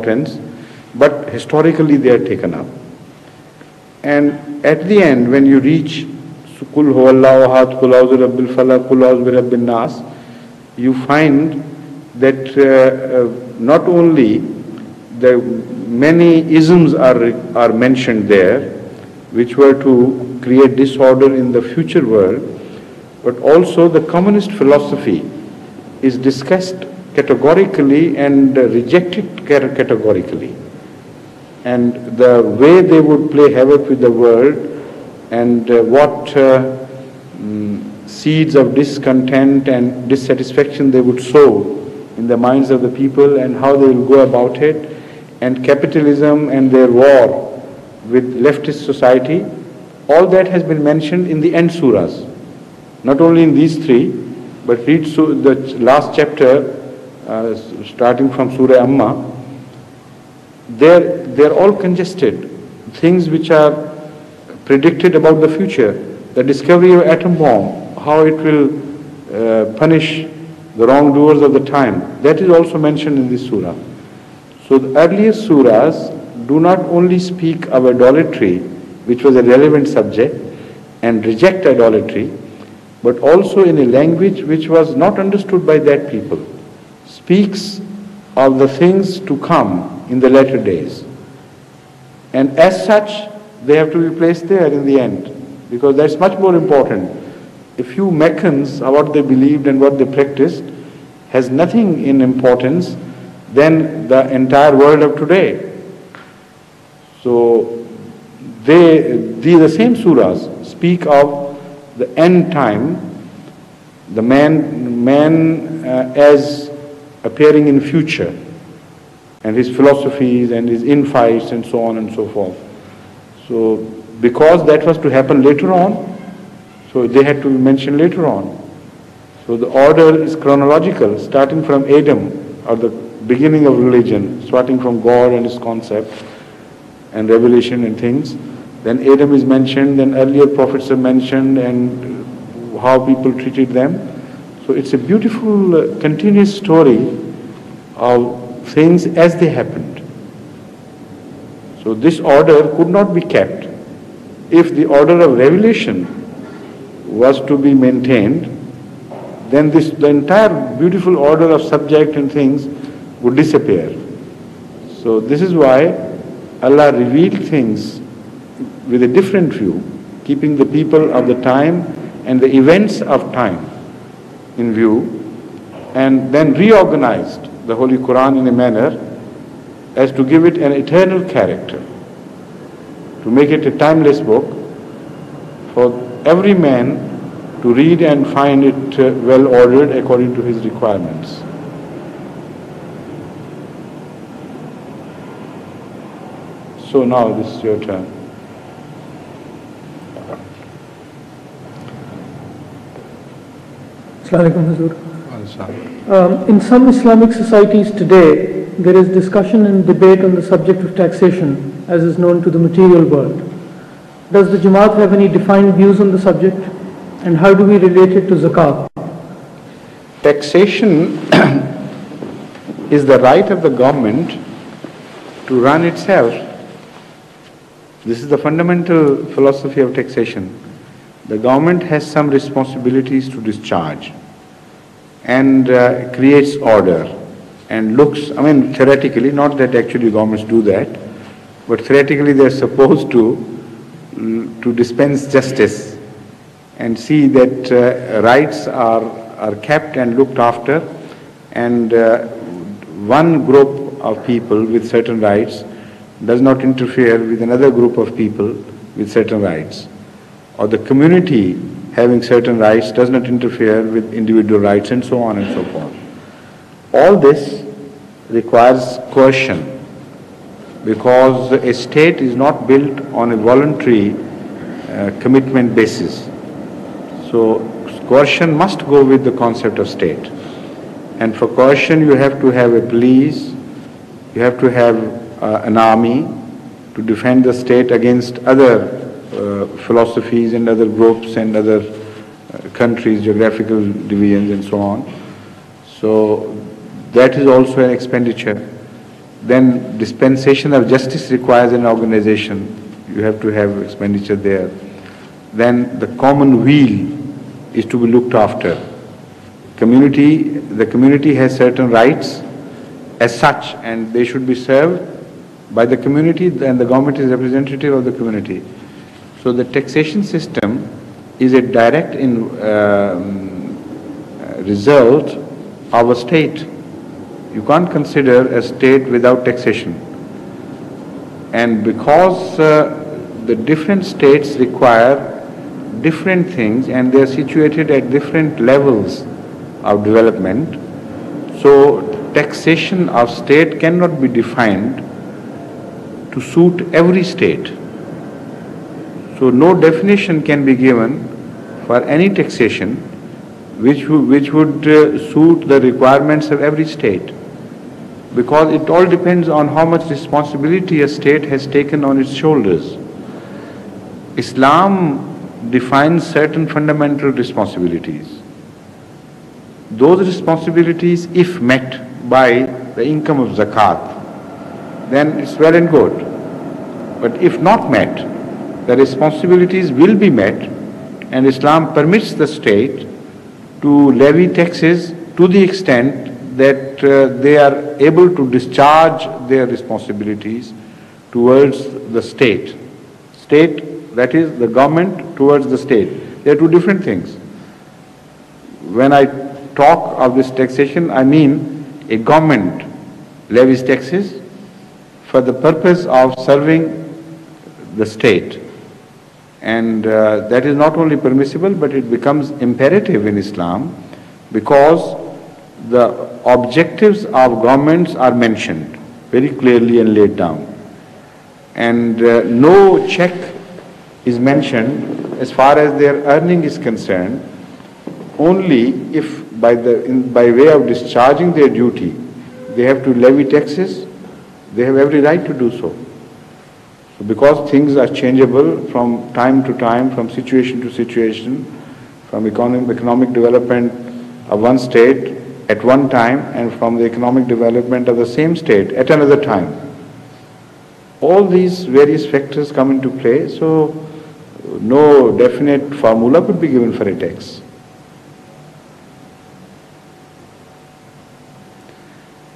trends, but historically they are taken up. And at the end, when you reach Kul huwallahu ahad, Kul a'udhu birabbil falaq, Kul a'udhu birabbin nas, you find that not only the many isms are mentioned there, which were to create disorder in the future world, but also the communist philosophy is discussed categorically and rejected categorically. And the way they would play havoc with the world and what seeds of discontent and dissatisfaction they would sow in the minds of the people and how they will go about it, and capitalism and their war with leftist society, all that has been mentioned in the end surahs. Not only in these three, but read the last chapter, starting from Surah Amma. They're all congested. Things which are predicted about the future, the discovery of atom bomb, how it will punish the wrongdoers of the time, that is also mentioned in this surah. So the earlier surahs do not only speak of idolatry, which was a relevant subject, and reject idolatry, but also in a language which was not understood by that people, speaks of the things to come in the latter days. And as such, they have to be placed there in the end, because that's much more important. A few Meccans, what they believed and what they practiced, has nothing in importance than the entire world of today. So the same surahs speak of the end time, the man as appearing in future, and his philosophies and his infights and so on and so forth. So because that was to happen later on, so they had to be mentioned later on. So the order is chronological, starting from Adam, or the beginning of religion, starting from God and his concept and revelation and things. Then Adam is mentioned, then earlier prophets are mentioned, and how people treated them. So it's a beautiful continuous story of things as they happened. So this order could not be kept. If the order of revelation was to be maintained, then the entire beautiful order of subject and things would disappear. So this is why Allah revealed things with a different view, keeping the people of the time and the events of time in view, and then reorganized the Holy Quran in a manner as to give it an eternal character, to make it a timeless book for every man to read and find it well ordered according to his requirements. So now this is your turn. In some Islamic societies today, there is discussion and debate on the subject of taxation, as is known to the material world. Does the Jamaat have any defined views on the subject, and how do we relate it to zakat? Taxation is the right of the government to run itself. This is the fundamental philosophy of taxation. The government has some responsibilities to discharge and creates order and looks, theoretically, not that actually governments do that, but theoretically they are supposed to dispense justice and see that rights are kept and looked after, and one group of people with certain rights does not interfere with another group of people with certain rights, or the community having certain rights does not interfere with individual rights, and so on and so forth. All this requires coercion, because a state is not built on a voluntary commitment basis. So coercion must go with the concept of state. And for coercion you have to have a police, you have to have an army to defend the state against other philosophies and other groups and other countries, geographical divisions and so on. So that is also an expenditure. Then dispensation of justice requires an organization. You have to have expenditure there. Then the common weal is to be looked after. The community has certain rights as such, and they should be served by the community, and the government is representative of the community. So the taxation system is a direct result of a state. You can't consider a state without taxation. And because the different states require different things and they are situated at different levels of development, so taxation of state cannot be defined to suit every state. So no definition can be given for any taxation which would suit the requirements of every state, because it all depends on how much responsibility a state has taken on its shoulders. Islam defines certain fundamental responsibilities. Those responsibilities, if met by the income of zakat, then it's well and good. But if not met, the responsibilities will be met, and Islam permits the state to levy taxes to the extent that they are able to discharge their responsibilities towards the state. State, that is the government towards the state. They are two different things. When I talk of this taxation, I mean a government levies taxes for the purpose of serving the state. And that is not only permissible, but it becomes imperative in Islam, because the objectives of governments are mentioned very clearly and laid down. And no check is mentioned as far as their earning is concerned, only if by way of discharging their duty, they have to levy taxes. They have every right to do so. Because things are changeable from time to time, from situation to situation, from economic development of one state at one time and from the economic development of the same state at another time. All these various factors come into play, so no definite formula could be given for a tax.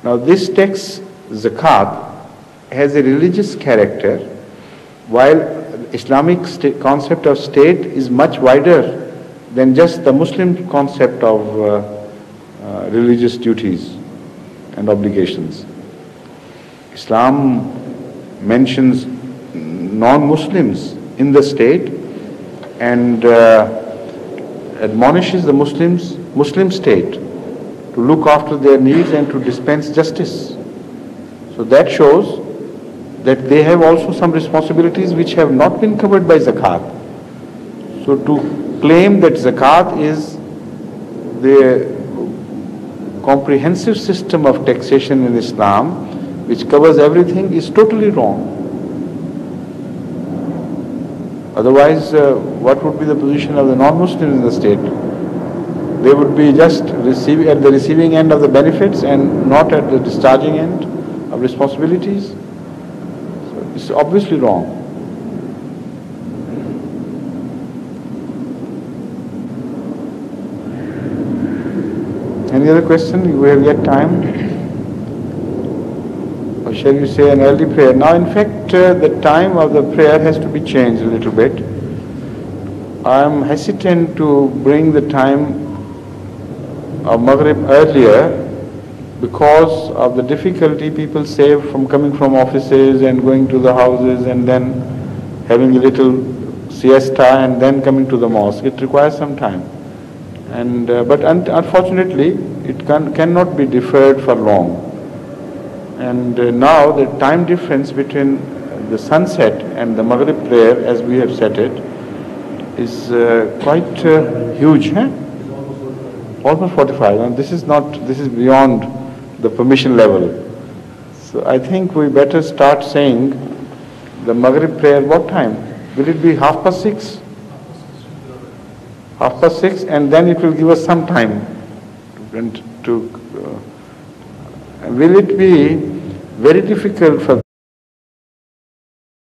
Now this tax, zakat, has a religious character, while Islamic concept of state is much wider than just the Muslim concept of religious duties and obligations. Islam mentions non-Muslims in the state and admonishes the Muslim state to look after their needs and to dispense justice. So that shows that they have also some responsibilities which have not been covered by zakat. So to claim that zakat is the comprehensive system of taxation in Islam which covers everything is totally wrong. Otherwise, what would be the position of the non-Muslims in the state? They would be just at the receiving end of the benefits and not at the discharging end of responsibilities. So it's obviously wrong. Any other question? We have yet time. Or shall you say an early prayer? Now, in fact, the time of the prayer has to be changed a little bit. I am hesitant to bring the time of Maghrib earlier because of the difficulty people save from coming from offices and going to the houses and then having a little siesta and then coming to the mosque. It requires some time. And but unfortunately, it cannot be deferred for long. And now the time difference between the sunset and the Maghrib prayer, as we have set it, is quite huge. Huh? Almost 45. And this is beyond the permission level. So I think we better start saying the Maghrib prayer. What time? Will it be 6:30? 6:30, and then it will give us some time will it be very difficult for